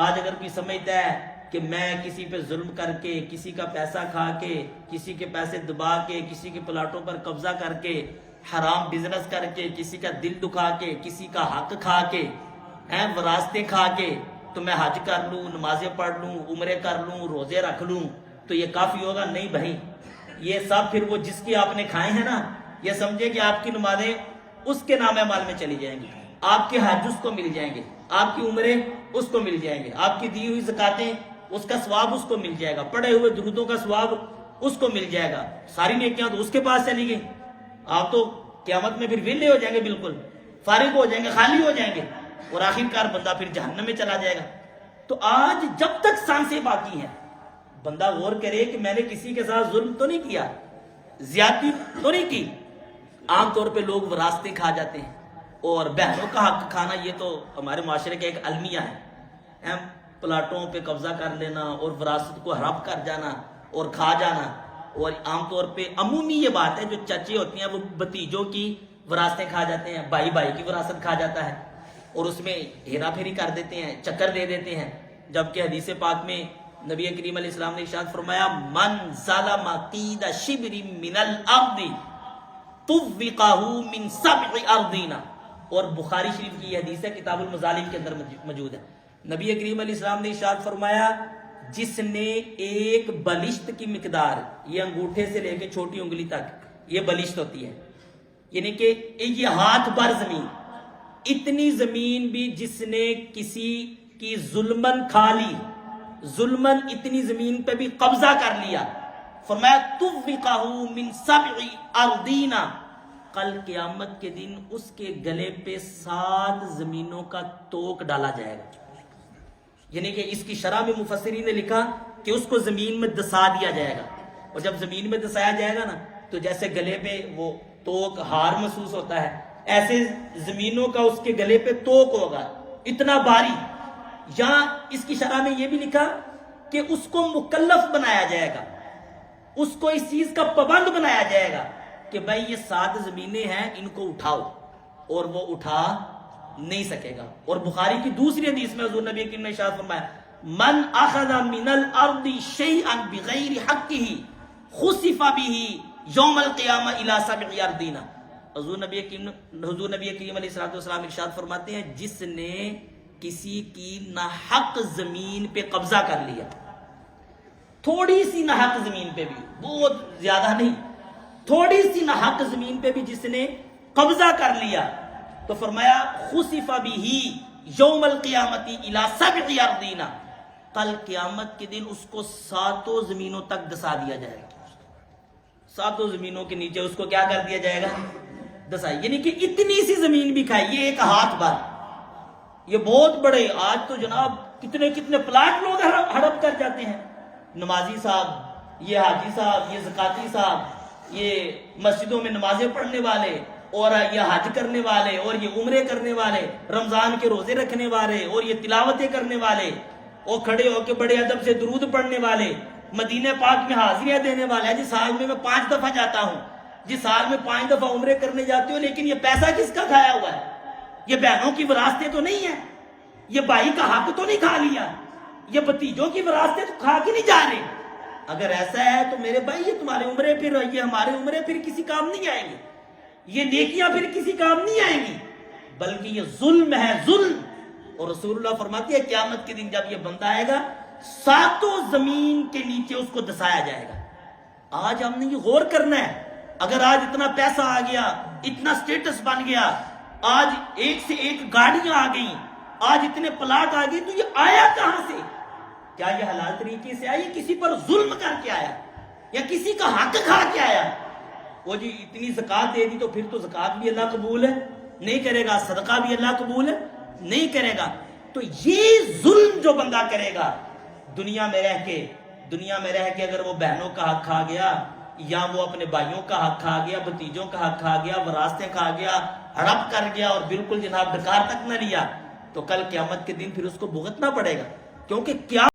آج اگر کوئی سمجھتا ہے کہ میں کسی پہ ظلم کر کے، کسی کا پیسہ کھا کے، کسی کے پیسے دبا کے، کسی کے پلاٹوں پر قبضہ کر کے، حرام بزنس کر کے، کسی کا دل دکھا کے، کسی کا حق کھا کے، وراثتیں کھا کے تو میں حج کر لوں، نمازیں پڑھ لوں، عمرے کر لوں، روزے رکھ لوں تو یہ کافی ہوگا؟ نہیں بھائی، یہ سب پھر وہ جس کی آپ نے کھائے ہیں نا، یہ سمجھے کہ آپ کی نمازیں اس کے نام اعمال میں چلی جائیں گی، آپ کے حج اس کو مل جائیں گے، آپ کی عمرے اس کو مل جائیں گے، آپ کی دی ہوئی زکاتیں اس کا ثواب اس کو مل جائے گا، پڑھے ہوئے درودوں کا ثواب اس کو مل جائے گا، ساری نیکیاں تو اس کے پاس چلی گئی۔ آپ تو قیامت میں پھر ویلے ہو جائیں گے، بالکل فارغ ہو جائیں گے، خالی ہو جائیں گے، اور آخر کار بندہ پھر جہنم میں چلا جائے گا۔ تو آج جب تک سانسیں باقی ہیں بندہ غور کرے کہ میں نے کسی کے ساتھ ظلم تو نہیں کیا، زیادتی تو نہیں کی۔ عام طور پہ لوگ وراثتیں کھا جاتے ہیں، اور بہنوں کا حق کھانا یہ تو ہمارے معاشرے کا ایک المیہ ہے، پلاٹوں پہ قبضہ کر لینا اور وراثت کو ہڑپ کر جانا اور کھا جانا۔ اور عام طور پہ عمومی یہ بات ہے، جو چچے ہوتے ہیں وہ بھتیجوں کی وراثتیں کھا جاتے ہیں، بھائی بھائی کی وراثت کھا جاتا ہے، اور اس میں ہیرا پھیری کر دیتے ہیں، چکر دے دیتے ہیں۔ جبکہ حدیث پاک میں نبی کریم علیہ السلام نے ارشاد فرمایا، من ظلم قید شبر من الارض طوقہ من 7 ارضین، اور بخاری شریف کی یہ حدیث ہے، کتاب المظالم کے اندر موجود ہے۔ نبی کریم علیہ السلام نے ارشاد فرمایا، جس نے ایک بلشت کی مقدار، یہ انگوٹھے سے لے کے چھوٹی انگلی تک یہ بلشت ہوتی ہے، یعنی کہ یہ ہاتھ بھر زمین، اتنی زمین بھی جس نے کسی کی ظلمن کھا لی، ظلمن اتنی زمین پہ بھی قبضہ کر لیا، فرمایا طوقہ من 7 ارضین، کل قیامت کے دن اس کے گلے پہ 7 زمینوں کا توق ڈالا جائے گا۔ یعنی کہ اس کی شرح میں مفسرین نے لکھا کہ اس کو زمین میں دسا دیا جائے گا، اور جب زمین میں دسایا جائے گا نا تو جیسے گلے پہ وہ توق ہار محسوس ہوتا ہے، ایسے زمینوں کا اس کے گلے پہ توق ہوگا، اتنا بھاری۔ یہاں اس کی شرح میں یہ بھی لکھا کہ اس کو مکلف بنایا جائے گا، اس کو اس چیز کا پابند بنایا جائے گا کہ بھائی یہ 7 زمینیں ہیں، ان کو اٹھاؤ، اور وہ اٹھا نہیں سکے گا۔ اور بخاری کی دوسری حدیث میں حضور نبی کریم نے ارشاد فرمایا، من اخذ من الارض شیئا بغیر حقه خسف به یوم القیامہ الی 7 ارضین۔ حضور نبی کریم علیہ السلام ارشاد فرماتے ہیں، جس نے کسی کی ناحق زمین پہ قبضہ کر لیا، تھوڑی سی ناحق زمین پہ بھی، بہت زیادہ نہیں، تھوڑی سی ناحق زمین پہ بھی جس نے قبضہ کر لیا، تو فرمایا خسف به یوم القیامت الی 7 ارضین، کل قیامت کے دن اس کو 7 زمینوں تک دسا دیا جائے گا، 7 زمینوں کے نیچے اس کو کیا کر دیا جائے گا؟ دسا۔ یعنی کہ اتنی سی زمین بھی کھائی، یہ ایک ہاتھ بھر، یہ بہت بڑے، آج تو جناب کتنے کتنے پلاٹ لوگ ہڑپ کر جاتے ہیں، نمازی صاحب، یہ حاجی صاحب، یہ زکاتی صاحب، یہ مسجدوں میں نمازیں پڑھنے والے، اور یہ حج کرنے والے، اور یہ عمرے کرنے والے، رمضان کے روزے رکھنے والے، اور یہ تلاوتیں کرنے والے، اور کھڑے ہو کے بڑے ادب سے درود پڑھنے والے، مدینہ پاک میں حاضریاں دینے والے۔ جی سال میں 5 دفعہ جاتا ہوں، جی سال میں 5 دفعہ عمرے کرنے جاتے ہو، لیکن یہ پیسہ کس کا کھایا ہوا ہے؟ یہ بہنوں کی وراثتیں تو نہیں ہیں، یہ بھائی کا حق تو نہیں کھا لیا، یہ بھتیجوں کی وراثتیں تو کھا کے نہیں جا رہے۔ اگر ایسا ہے تو میرے بھائی یہ تمہارے عمرے پھر، یہ ہمارے عمرے پھر کسی کام نہیں آئیں گے، یہ نیکیاں پھر کسی کام نہیں آئیں گی، بلکہ یہ ظلم ہے، ظلم۔ اور رسول اللہ فرماتی ہے قیامت کے دن جب یہ بندہ آئے گا، 7 زمین کے نیچے اس کو دسایا جائے گا۔ آج ہم نے یہ غور کرنا ہے، اگر آج اتنا پیسہ آ گیا، اتنا سٹیٹس بن گیا، آج ایک سے ایک گاڑیاں آ گئیں، آج اتنے پلاٹ آ گئے، تو یہ آیا کہاں سے؟ کیا یہ حلال طریقے سے آیا، کسی پر ظلم کر کے آیا، یا کسی کا حق کھا کے آیا؟ وہ جی اتنی زکوٰۃ دے دی تو پھر تو زکوٰۃ بھی اللہ قبول ہے نہیں کرے گا، صدقہ بھی اللہ قبول ہے نہیں کرے گا۔ تو یہ ظلم جو بندہ کرے گا دنیا میں رہ کے اگر وہ بہنوں کا حق کھا گیا، یا وہ اپنے بھائیوں کا حق کھا گیا، بھتیجوں کا حق کھا گیا، وراثتیں کھا گیا، ہڑپ کر گیا، اور بالکل جناب ڈکار تک نہ لیا، تو کل قیامت کے دن پھر اس کو بھگتنا پڑے گا، کیونکہ کیا